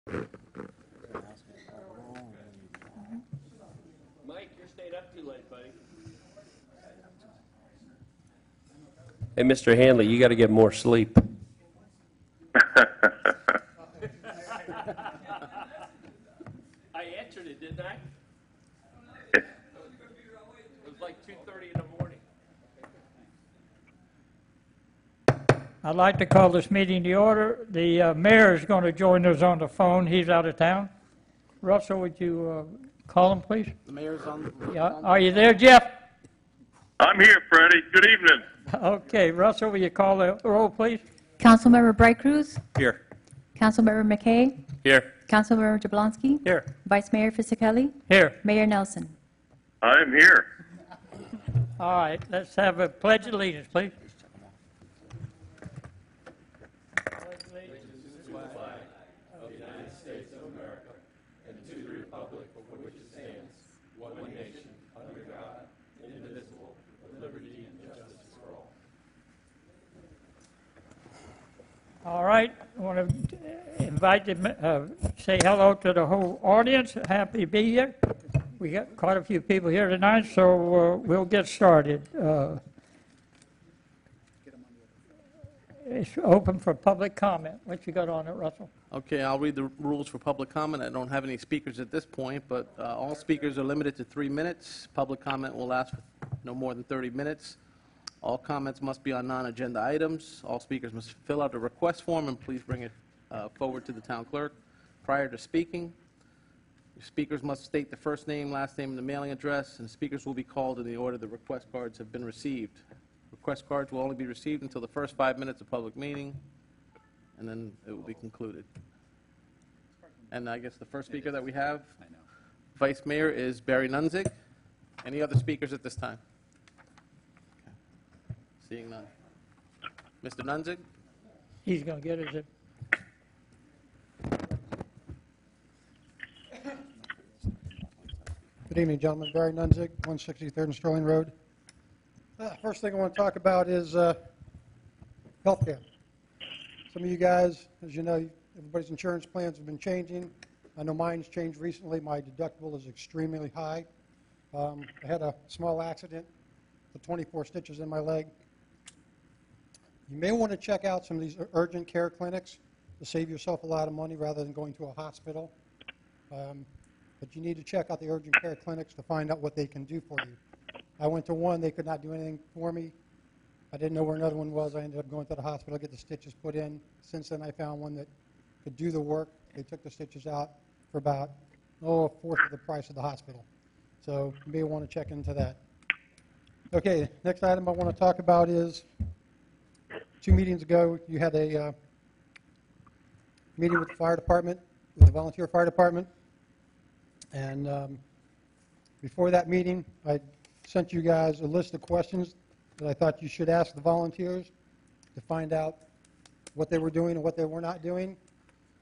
Mike, you're staying up too late, buddy. Hey, Mr. Hanley, you got to get more sleep. I answered it, didn't I? It was like 2:30 in the morning. I'd like to call this meeting to order. The mayor is going to join us on the phone. He's out of town. Russell, would you call him, please? The mayor's on. Yeah. Are you there, Jeff? I'm here, Freddie. Good evening. Okay. Russell, will you call the roll, please? Councilmember Bright Cruz, Here. Councilmember McKay, Here. Councilmember Jablonski, Here. Vice Mayor Fisickelli, Here. Mayor Nelson. I'm here. All right. Let's have a pledge of allegiance, please. All right, I want to invite them, say hello to the whole audience. Happy to be here. We got quite a few people here tonight, so we'll get started. It's open for public comment. What you got on it, Russell? Okay, I'll read the rules for public comment. I don't have any speakers at this point, but all speakers are limited to 3 minutes. Public comment will last for no more than 30 minutes. All comments must be on non-agenda items. All speakers must fill out a request form and please bring it forward to the town clerk prior to speaking. Speakers must state the first name, last name, and the mailing address, and speakers will be called in the order the request cards have been received. Request cards will only be received until the first 5 minutes of public meeting, and then it will be concluded. And I guess the first speaker that we have, Vice Mayor, is Barry Nunzig. Any other speakers at this time? Seeing none. Mr. Nunzig? He's going to get us it. Good evening, gentlemen. Barry Nunzig, 163rd and Sterling Road. First thing I want to talk about is healthcare. Some of you guys, as you know, everybody's insurance plans have been changing. I know mine's changed recently. My deductible is extremely high. I had a small accident with 24 stitches in my leg. You may want to check out some of these urgent care clinics to save yourself a lot of money rather than going to a hospital. But you need to check out the urgent care clinics to find out what they can do for you. I went to one, they could not do anything for me. I didn't know where another one was. I ended up going to the hospital to get the stitches put in. Since then, I found one that could do the work. They took the stitches out for about, a fourth of the price of the hospital. So you may want to check into that. Okay, next item I want to talk about is 2 meetings ago, you had a meeting with the fire department, with the volunteer fire department. And before that meeting, I sent you guys a list of questions that I thought you should ask the volunteers to find out what they were doing and what they were not doing.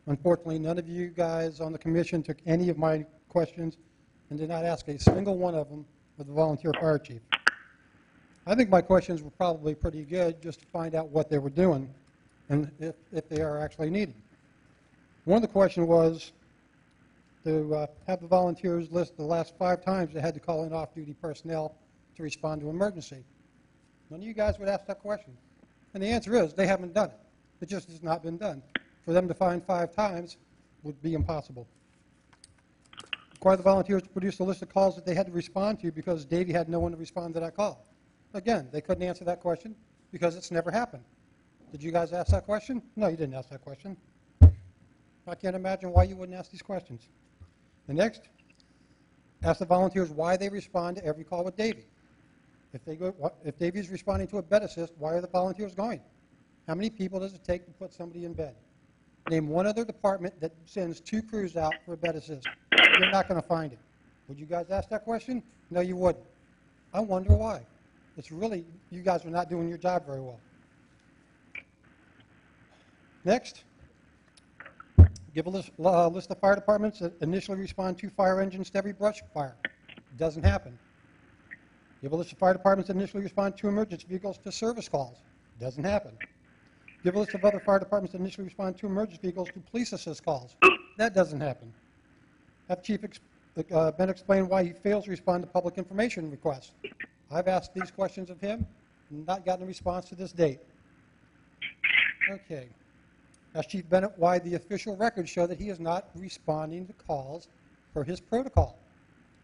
Unfortunately, none of you guys on the commission took any of my questions and did not ask a single one of them of the volunteer fire chief. I think my questions were probably pretty good just to find out what they were doing and if they are actually needed. One of the questions was to have the volunteers list the last 5 times they had to call in off-duty personnel to respond to emergency. None of you guys would ask that question. And the answer is they haven't done it. It just has not been done. For them to find 5 times would be impossible. Require the volunteers to produce a list of calls that they had to respond to because Davey had no one to respond to that call. Again, they couldn't answer that question because it's never happened. Did you guys ask that question? No, you didn't ask that question. I can't imagine why you wouldn't ask these questions. The next, ask the volunteers why they respond to every call with Davey. If Davey's responding to a bed assist, why are the volunteers going? How many people does it take to put somebody in bed? Name one other department that sends 2 crews out for a bed assist. You're not going to find it. Would you guys ask that question? No, you wouldn't. I wonder why. It's really, you guys are not doing your job very well. Next, give a list of fire departments that initially respond to fire engines to every brush fire. It doesn't happen. Give a list of fire departments that initially respond to emergency vehicles to service calls. It doesn't happen. Give a list of other fire departments that initially respond to emergency vehicles to police assist calls. that doesn't happen. Have Chief Ben explain why he fails to respond to public information requests. I've asked these questions of him, and not gotten a response to this date. Okay. Ask Chief Bennett why the official records show that he is not responding to calls per his protocol.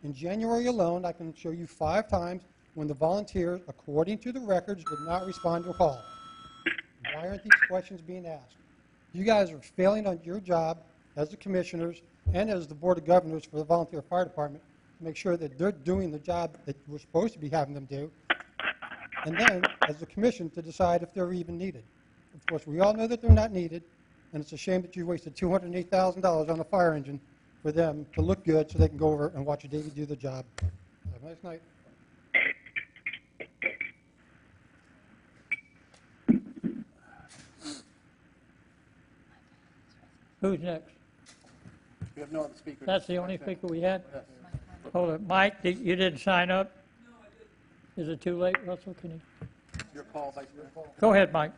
In January alone, I can show you 5 times when the volunteers, according to the records, did not respond to a call. Why aren't these questions being asked? You guys are failing on your job as the commissioners and as the Board of Governors for the Volunteer Fire Department to make sure that they're doing the job that we're supposed to be having them do, and then, as the commission, to decide if they're even needed. Of course, we all know that they're not needed, and it's a shame that you wasted $208,000 on a fire engine for them to look good so they can go over and watch Davey do the job. Have a nice night. Who's next? We have no other speakers. That's the only speaker we had? Yes. Hold it. Mike, you didn't sign up? No, I didn't. Is it too late, Russell? Can you? Your call, Vice Mayor. Go ahead, Mike.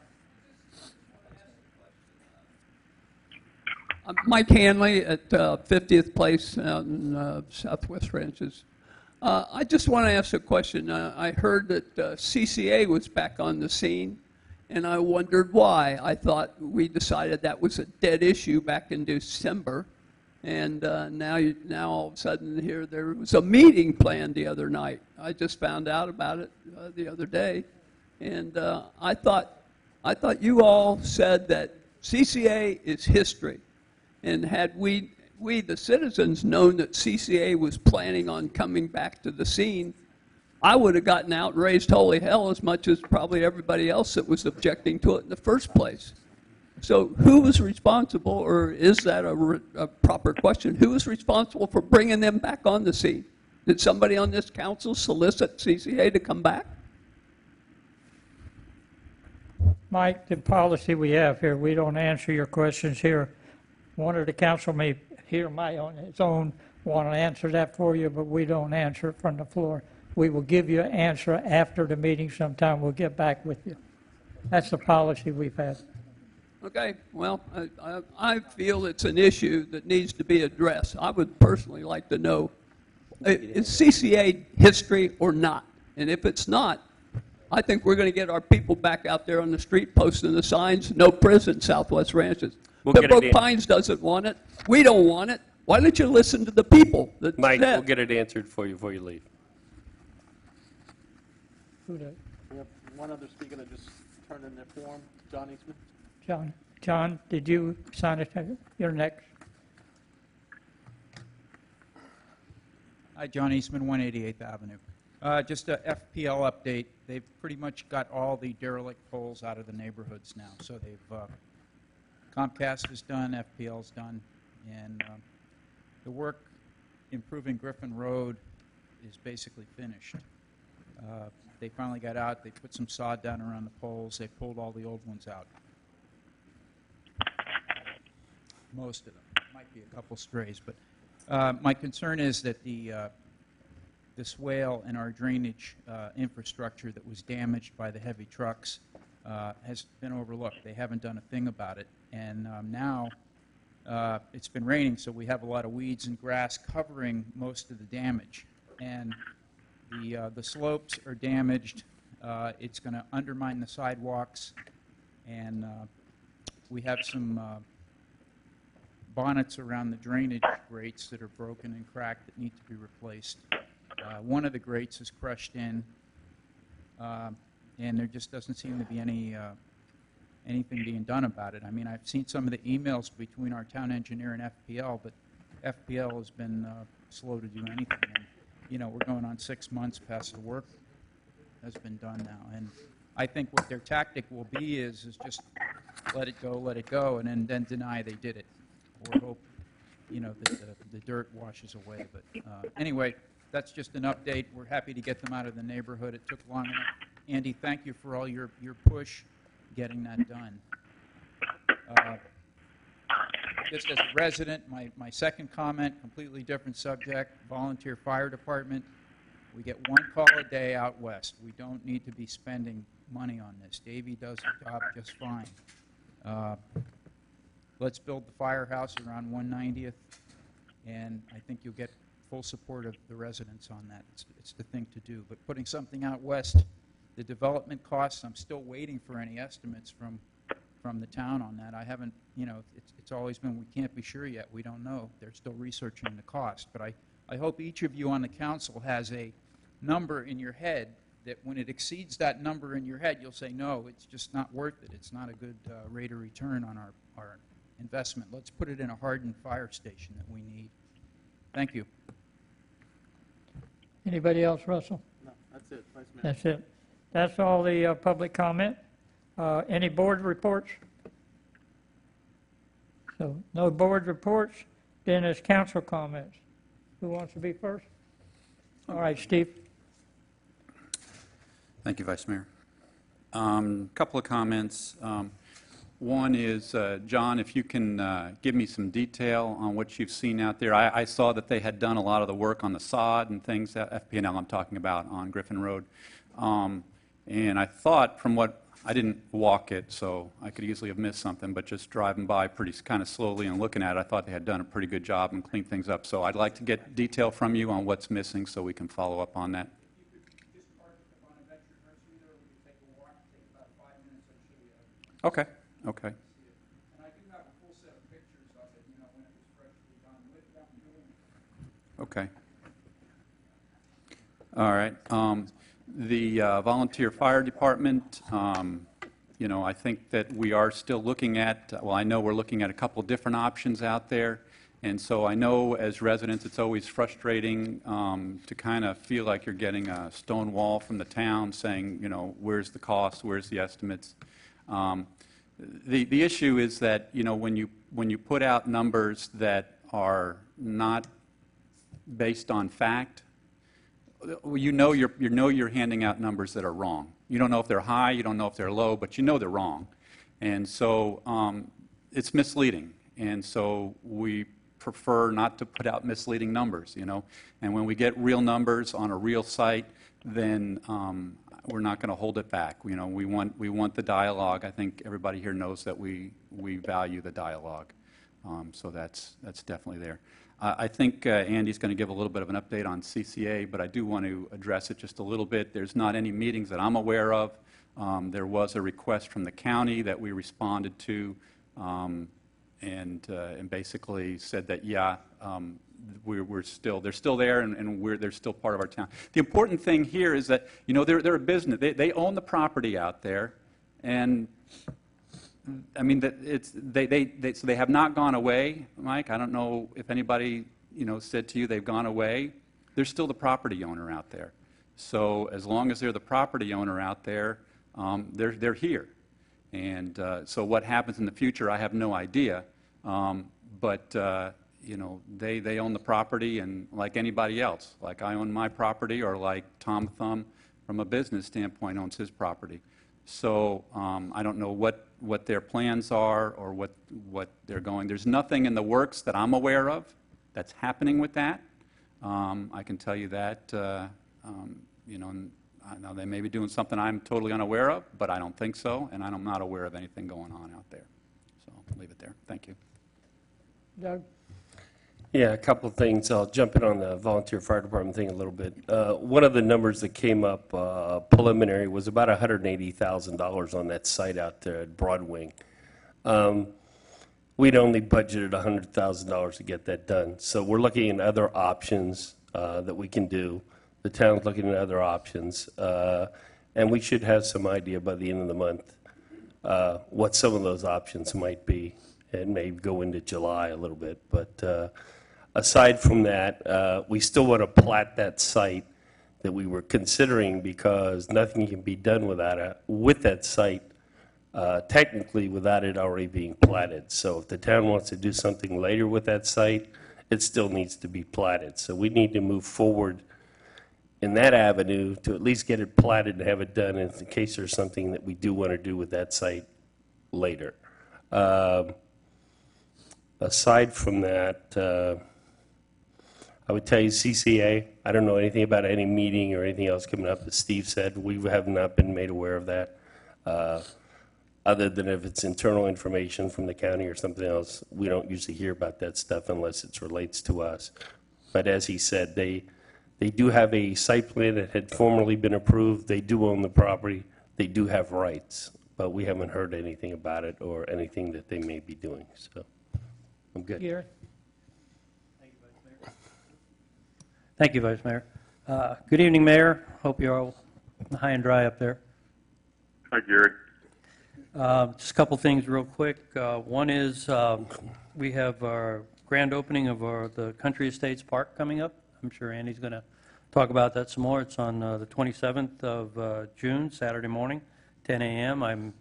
Mike Hanley at 50th Place out in Southwest Ranches. I just want to ask a question. I heard that CCA was back on the scene, and I wondered why. I thought we decided that was a dead issue back in December, and now all of a sudden here there was a meeting planned the other night. I just found out about it the other day, and I thought you all said that CCA is history. And had we, the citizens, known that CCA was planning on coming back to the scene, I would have gotten out and raised holy hell as much as probably everybody else that was objecting to it in the first place. So who was responsible, or is that a proper question? Who was responsible for bringing them back on the scene? Did somebody on this council solicit CCA to come back? Mike, the policy we have here, we don't answer your questions here. One of the council may hear on its own, want to answer that for you, but we don't answer it from the floor. We will give you an answer after the meeting sometime. We'll get back with you. That's the policy we've had. Okay, well, I feel it's an issue that needs to be addressed. I would personally like to know, is CCA history or not? And if it's not, I think we're going to get our people back out there on the street posting the signs, no prison, Southwest Ranches. Pembroke Pines doesn't want it. We don't want it. Why don't you listen to the people that Mike, said? we'll get it answered for you before you leave. Who did? We have one other speaker that just turned in their form, John Eastman. John, did you sign it? You're next. Hi, John Eastman, 188th Avenue. Just a FPL update. They've pretty much got all the derelict poles out of the neighborhoods now. So they've Comcast is done, FPL's done, and the work improving Griffin Road is basically finished. They finally got out. They put some sod down around the poles. They pulled all the old ones out. Most of them. Might be a couple strays, but my concern is that the swale in our drainage infrastructure that was damaged by the heavy trucks has been overlooked. They haven't done a thing about it. And now it's been raining, so we have a lot of weeds and grass covering most of the damage. And the slopes are damaged. It's going to undermine the sidewalks. And we have some bonnets around the drainage grates that are broken and cracked that need to be replaced. One of the grates is crushed in, and there just doesn't seem to be anything being done about it. I mean, I've seen some of the emails between our town engineer and FPL, but FPL has been slow to do anything. And, you know, we're going on 6 months past the work has been done now. And I think what their tactic will be is just let it go, and then deny they did it, or hope, you know, that the dirt washes away. But anyway, that's just an update. We're happy to get them out of the neighborhood. It took long enough. Andy, thank you for all your push getting that done. Just as a resident, my second comment, completely different subject, volunteer fire department. We get one call a day out west. We don't need to be spending money on this. Davey does the job just fine. let's build the firehouse around 190th, and I think you'll get full support of the residents on that. It's the thing to do. But putting something out west, the development costs, I'm still waiting for any estimates from the town on that. I haven't, it's always been, we can't be sure yet. We don't know. They're still researching the cost. But I hope each of you on the council has a number in your head that when it exceeds that number in your head, you'll say, no, it's just not worth it. It's not a good rate of return on our investment. Let's put it in a hardened fire station that we need. Thank you. Anybody else, Russell? No, that's it, Vice Mayor. That's it. That's all the public comment. Any board reports? So no board reports. Then it's council comments. Who wants to be first? All right, Steve. Thank you, Vice Mayor. Couple of comments. One is, John, if you can give me some detail on what you've seen out there. I saw that they had done a lot of the work on the sod and things, FP&L I'm talking about, on Griffin Road. And I thought from what, I didn't walk it, so I could easily have missed something, but just driving by pretty kind of slowly and looking at it, I thought they had done a pretty good job and cleaned things up. So I'd like to get detail from you on what's missing so we can follow up on that. Okay, okay. And I do have a full set of pictures of it, when it was freshly done with them. Okay. All right. The volunteer fire department, I think that we are still looking at, well, I know we're looking at a couple different options out there. And so I know as residents it's always frustrating to kind of feel like you're getting a stone wall from the town saying, where's the cost, where's the estimates. The issue is that, when you put out numbers that are not based on fact, you're handing out numbers that are wrong. You don't know if they're high, you don't know if they're low, but you know they're wrong. And so it's misleading. And so we prefer not to put out misleading numbers, And when we get real numbers on a real site, then we're not going to hold it back. We want the dialogue. I think everybody here knows that we value the dialogue. So that's definitely there. I think Andy's going to give a little bit of an update on CCA, but I do want to address it just a little bit. There's not any meetings that I'm aware of. There was a request from the county that we responded to, and basically said that, yeah, they're still there, and they're still part of our town. The important thing here is that, they're a business. They own the property out there, and I mean, so they have not gone away, Mike. I don't know if anybody, said to you they've gone away. They're still the property owner out there. So as long as they're the property owner out there, they're here. And so what happens in the future, I have no idea. But they own the property, and like anybody else, like I own my property, or like Tom Thumb, from a business standpoint, owns his property. So I don't know what their plans are or what they're going. There's nothing in the works that I'm aware of that's happening with that. I can tell you that, I know they may be doing something I'm totally unaware of, but I don't think so, and I'm not aware of anything going on out there. So I'll leave it there. Thank you. Doug? Yeah, a couple of things. I'll jump in on the volunteer fire department thing a little bit. One of the numbers that came up preliminary was about $180,000 on that site out there at Broadwing. We'd only budgeted $100,000 to get that done. So we're looking at other options that we can do. The town's looking at other options. And we should have some idea by the end of the month what some of those options might be. It may go into July a little bit, but aside from that, we still want to plat that site that we were considering, because nothing can be done with that site technically without it already being platted. So if the town wants to do something later with that site, it still needs to be platted. So we need to move forward in that avenue to at least get it platted and have it done in case there's something that we do want to do with that site later. Aside from that, I would tell you CCA, I don't know anything about any meeting or anything else coming up. As Steve said, we have not been made aware of that. other than if it's internal information from the county or something else. We don't usually hear about that stuff unless it relates to us. But as he said, they do have a site plan that had formerly been approved. They do own the property. They do have rights, but we haven't heard anything about it or anything that they may be doing, so I'm good. Gary? Thank you, Vice Mayor. Good evening, Mayor. Hope you're all high and dry up there. Hi, Gary. Just a couple things real quick. One is we have our grand opening of the Country Estates Park coming up. I'm sure Andy's going to talk about that some more. It's on the 27th of June, Saturday morning, 10 a.m.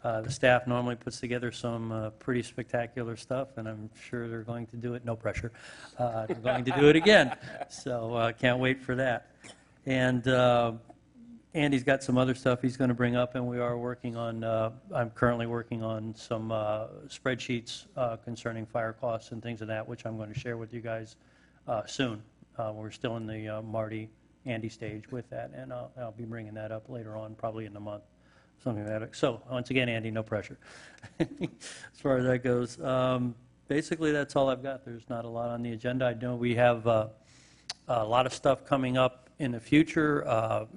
The staff normally puts together some pretty spectacular stuff, and I'm sure they're going to do it, no pressure, they're going to do it again. So can't wait for that. And Andy's got some other stuff he's going to bring up, and we are working on, I'm currently working on some spreadsheets concerning fire costs and things of that, which I'm going to share with you guys soon. We're still in the Marty, Andy stage with that, and I'll be bringing that up later on, probably in a month. Something like that. So, once again, Andy, no pressure as far as that goes. Basically, that's all I've got. There's not a lot on the agenda. I know we have a lot of stuff coming up in the future,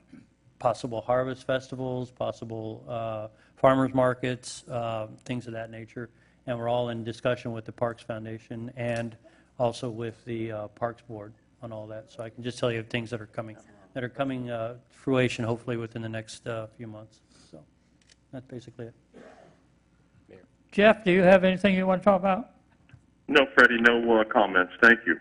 possible harvest festivals, possible farmers markets, things of that nature. And we're all in discussion with the Parks Foundation and also with the Parks Board on all that. So I can just tell you things that are coming to fruition, hopefully within the next few months. So that's basically it. Jeff, do you have anything you want to talk about? No, Freddie, no comments. Thank you.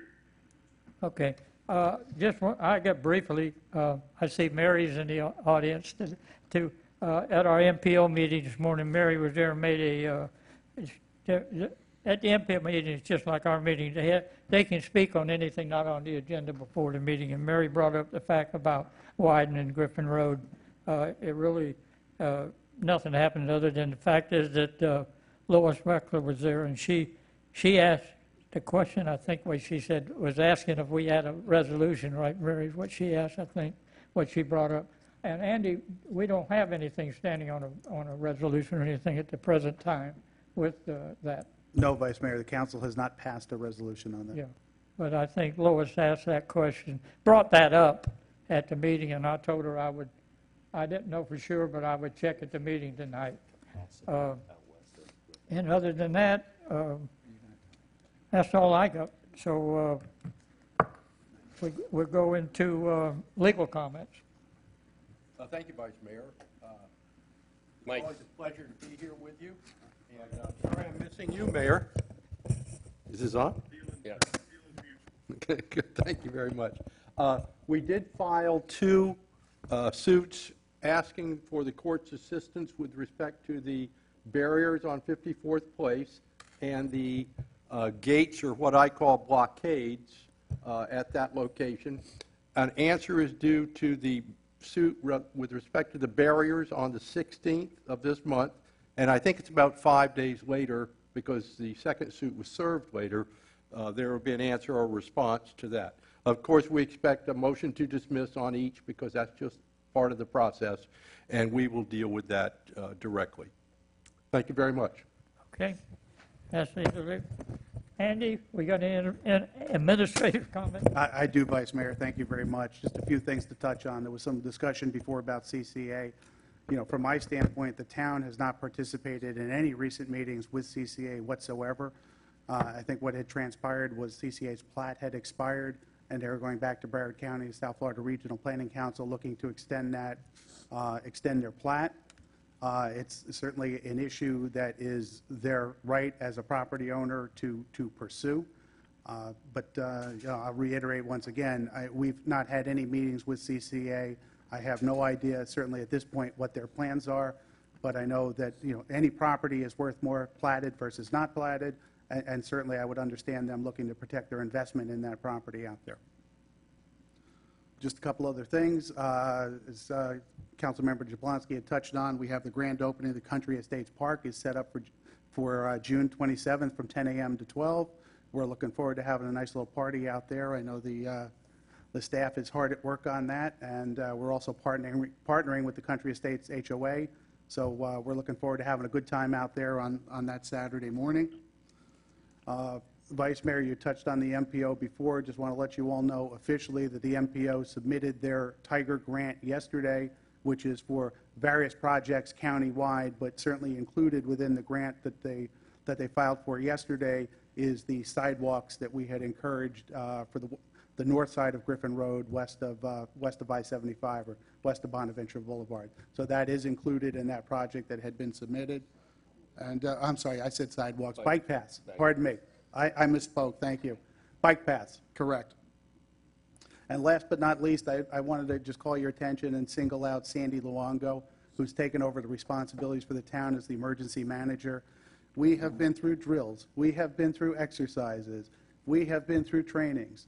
Okay. I got briefly, I see Mary's in the audience at our MPO meeting this morning. Mary was there and made at the MPO meeting, it's just like our meeting. They can speak on anything not on the agenda before the meeting. And Mary brought up the fact about widening Griffin Road. It really, nothing happened other than the fact is that Lois Meckler was there, and she asked the question, I think what she said, was asking if we had a resolution, right, Mary, what she asked, I think, what she brought up. And Andy, we don't have anything standing on a resolution or anything at the present time with that. No, Vice Mayor, the council has not passed a resolution on that. Yeah, but I think Lois asked that question, brought that up at the meeting, and I told her I didn't know for sure, but I would check at the meeting tonight. And other than that, that's all I got. So we'll go into legal comments. Thank you, Vice Mayor. Mike. Always a pleasure to be here with you. And sorry I'm missing you, Mayor. Is this on? Yeah. Okay, good. Thank you very much. We did file two suits asking for the court's assistance with respect to the barriers on 54th Place and the gates, or what I call blockades, at that location. An answer is due to the suit with respect to the barriers on the 16th of this month, and I think it's about 5 days later, because the second suit was served later, there will be an answer or response to that. Of course, we expect a motion to dismiss on each, because that's just part of the process, and we will deal with that directly. Thank you very much. Okay. That's it. Andy, we got an administrative comment? I do, Vice Mayor. Thank you very much. Just a few things to touch on. There was some discussion before about CCA. You know, from my standpoint, the town has not participated in any recent meetings with CCA whatsoever. I think what had transpired was CCA's plat had expired, and they were going back to Broward County, South Florida Regional Planning Council, looking to extend that, extend their plat. It's certainly an issue that is their right as a property owner to pursue. But you know, I'll reiterate once again, we've not had any meetings with CCA. I have no idea, certainly at this point, what their plans are, but I know that, you know, any property is worth more platted versus not platted, and certainly I would understand them looking to protect their investment in that property out there. Just a couple other things. As Councilmember Jablonski had touched on, we have the grand opening of the Country Estates Park is set up for June 27th from 10 a.m. to 12. We're looking forward to having a nice little party out there. I know the staff is hard at work on that, and we're also partnering with the Country Estates HOA So we're looking forward to having a good time out there on that Saturday morning. Vice Mayor, you touched on the MPO before. Just want to let you all know officially that the MPO submitted their Tiger grant yesterday, which is for various projects countywide, but certainly included within the grant that they filed for yesterday is the sidewalks that we had encouraged for the north side of Griffin Road, west of I-75, or west of Bonaventure Boulevard. So that is included in that project that had been submitted. And I'm sorry, I said sidewalks, bike paths, pardon me. I misspoke, thank you. Bike paths, correct. And last but not least, I wanted to just call your attention and single out Sandy Luongo, who's taken over the responsibilities for the town as the emergency manager. We have been through drills. We have been through exercises. We have been through trainings.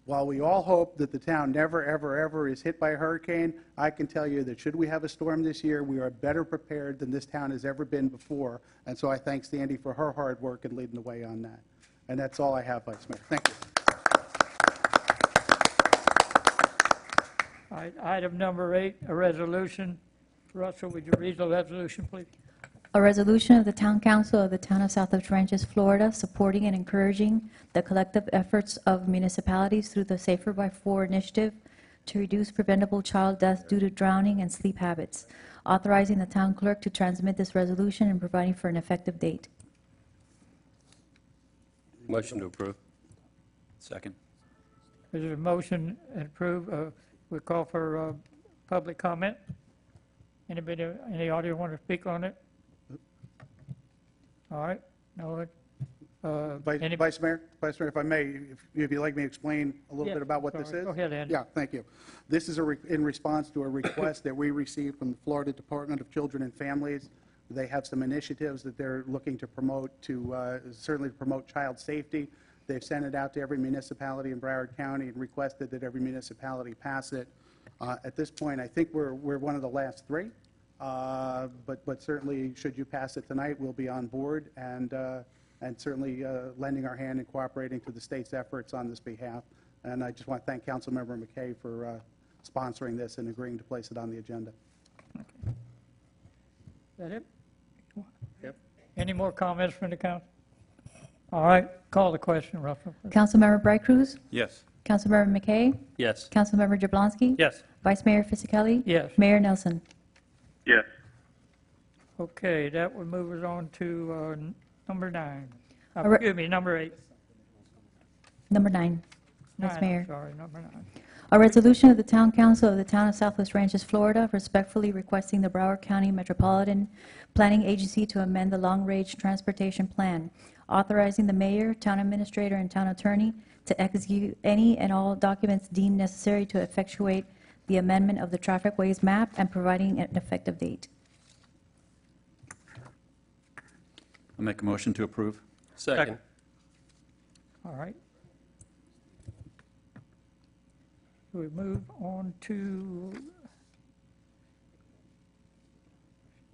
While we all hope that the town never, ever, ever is hit by a hurricane, I can tell you that should we have a storm this year, we are better prepared than this town has ever been before. And so I thank Sandy for her hard work and leading the way on that. And that's all I have, Vice Mayor. Thank you. All right, item number 8, a resolution. Russell, would you read the resolution, please? A resolution of the Town Council of the Town of South Ranches, Florida, supporting and encouraging the collective efforts of municipalities through the Safer by 4 initiative to reduce preventable child death due to drowning and sleep habits, authorizing the town clerk to transmit this resolution and providing for an effective date. Motion to approve. Second. Is there a motion and approve? We call for public comment. Anybody, any audience want to speak on it? All right. No. Vice Mayor, if I may, if you'd like me to explain a little bit about what this is? Go ahead, Andy. Yeah, thank you. This is in response to a request that we received from the Florida Department of Children and Families. They have some initiatives that they're looking to promote certainly to promote child safety. They've sent it out to every municipality in Broward County and requested that every municipality pass it. At this point, I think we're one of the last 3, but certainly should you pass it tonight, we'll be on board and certainly lending our hand and cooperating to the state's efforts on this behalf. And I just want to thank Councilmember McKay for sponsoring this and agreeing to place it on the agenda. Is that it? Yep. Any more comments from the council? All right, call the question, Russell. Councilmember Bright Cruz? Yes. Councilmember McKay? Yes. Councilmember Jablonski? Yes. Vice Mayor Fisickelli? Yes. Mayor Nelson? Yes. Okay, that would move us on to number 9. All right. Excuse me, number 8. Number 9. Vice 9, Mayor. I'm sorry, number 9. A resolution of the Town Council of the Town of Southwest Ranches, Florida, respectfully requesting the Broward County Metropolitan Planning Agency to amend the long-range transportation plan, authorizing the mayor, town administrator, and town attorney to execute any and all documents deemed necessary to effectuate the amendment of the traffic ways map and providing an effective date. I'll make a motion to approve. Second. All right. We move on to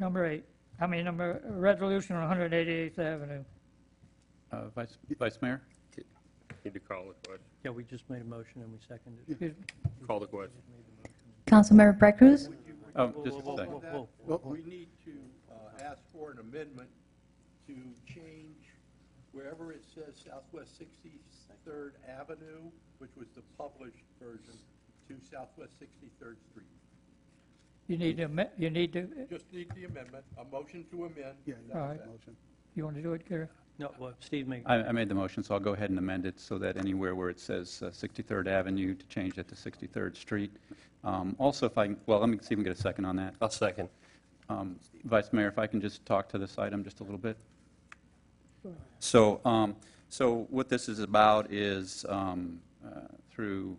number 8. Resolution on 188th Avenue. Vice Mayor? Need to call the question. Yeah, we just made a motion and we seconded it. Excuse me. Call the question. Councilmember Bright Cruz? Oh, just a second. We need to ask for an amendment to change wherever it says Southwest 63rd Avenue, which was the published version, to Southwest 63rd Street. You need to, Just need the amendment, a motion to amend. Yeah, All right. motion. you want to do it, Gary? No, well, Steve made. I made the motion, so I'll go ahead and amend it so that anywhere where it says 63rd Avenue, to change it to 63rd Street. Also, if I, well, let me see if we can get a second on that. I'll second. Vice Mayor, if I can just talk to this item just a little bit. So what this is about is through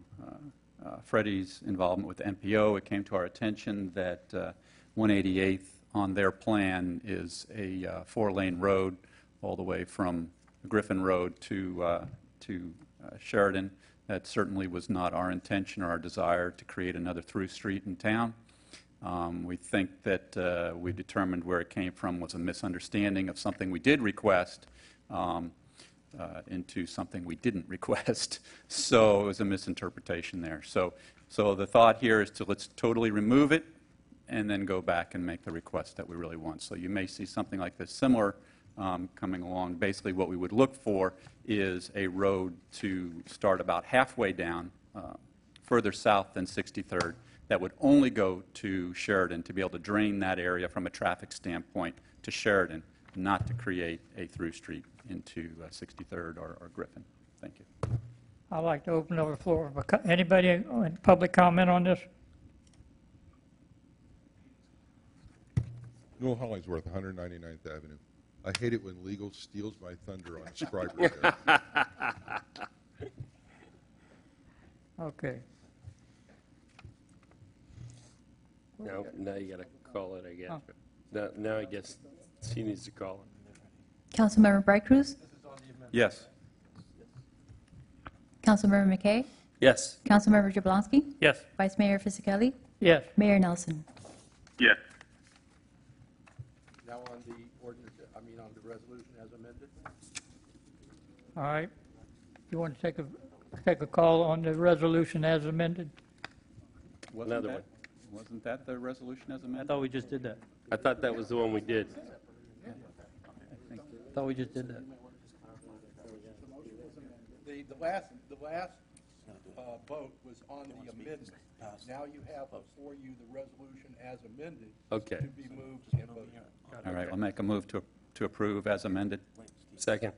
Freddie's involvement with the MPO, it came to our attention that 188th on their plan is a 4-lane road all the way from Griffin Road to Sheridan. That certainly was not our intention or our desire to create another through street in town. We think that we determined where it came from was a misunderstanding of something we did request into something we didn't request. So it was a misinterpretation there. So the thought here is to let's totally remove it and then go back and make the request that we really want. So you may see something like this similar coming along. Basically, what we would look for is a road to start about halfway down, further south than 63rd, that would only go to Sheridan to be able to drain that area from a traffic standpoint to Sheridan, not to create a through street into 63rd or Griffin. Thank you. I'd like to open up the floor. Anybody in public comment on this? Noel Hollingsworth, 199th Avenue. I hate it when legal steals my thunder on Scriber Day. Okay. Now you got to call it, I guess. Now I guess she needs to call it. Councilmember Bright Cruz? Yes. Councilmember McKay? Yes. Councilmember Jablonski? Yes. Vice Mayor Fisickelli? Yes. Mayor Nelson? Yes. Now on the ordinance, on the resolution as amended? All right. You want to take a call on the resolution as amended? Another one. Wasn't that the resolution as I amended? thought we just did that. I thought that was the one we did. I thought we just did that. The last vote was on the amendment. Now you have before you the resolution as amended. Okay. To be moved and voted on. All right, I'll make a move to approve as amended. Second.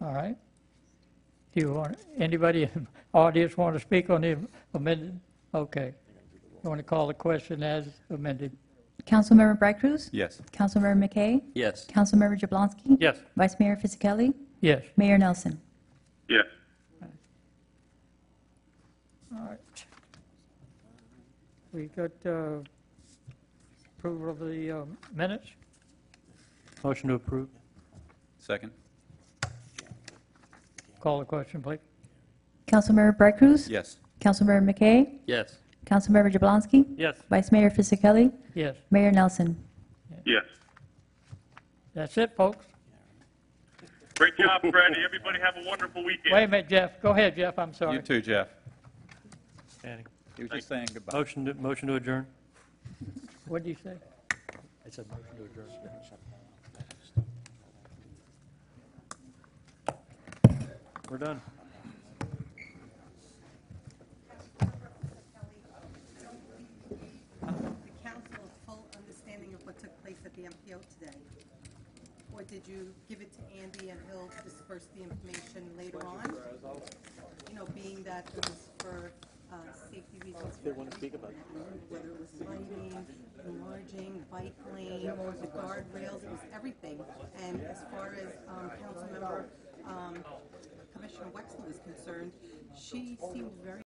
All right. Do you want, anybody in the audience want to speak on the amended? Okay. You want to call the question as amended? Councilmember Bright Cruz? Yes. Councilmember McKay? Yes. Councilmember Jablonski? Yes. Vice Mayor Fisickelli? Yes. Mayor Nelson? Yes. All right. We got approval of the minutes? Motion to approve. Second? Call the question, please. Councilmember Bright Cruz? Yes. Councilmember McKay? Yes. Councilmember Jablonski? Yes. Vice Mayor Fisickelli? Yes. Mayor Nelson? Yes. That's it, folks. Great job, Freddie. Everybody have a wonderful weekend. Wait a minute, Jeff. Go ahead, Jeff. I'm sorry. You too, Jeff. Annie. He was just saying goodbye. Motion to adjourn. What did you say? I said motion to adjourn. We're done. The council has full understanding of what took place at the MPO today? Or did you give it to Andy and he'll disperse the information later on? You know, being that it was for safety reasons. They want to speak about it. Whether it was lighting, enlarging, bike lane, the guardrails, it was everything. And as far as Councilmember Commissioner Wexler was concerned, she seemed very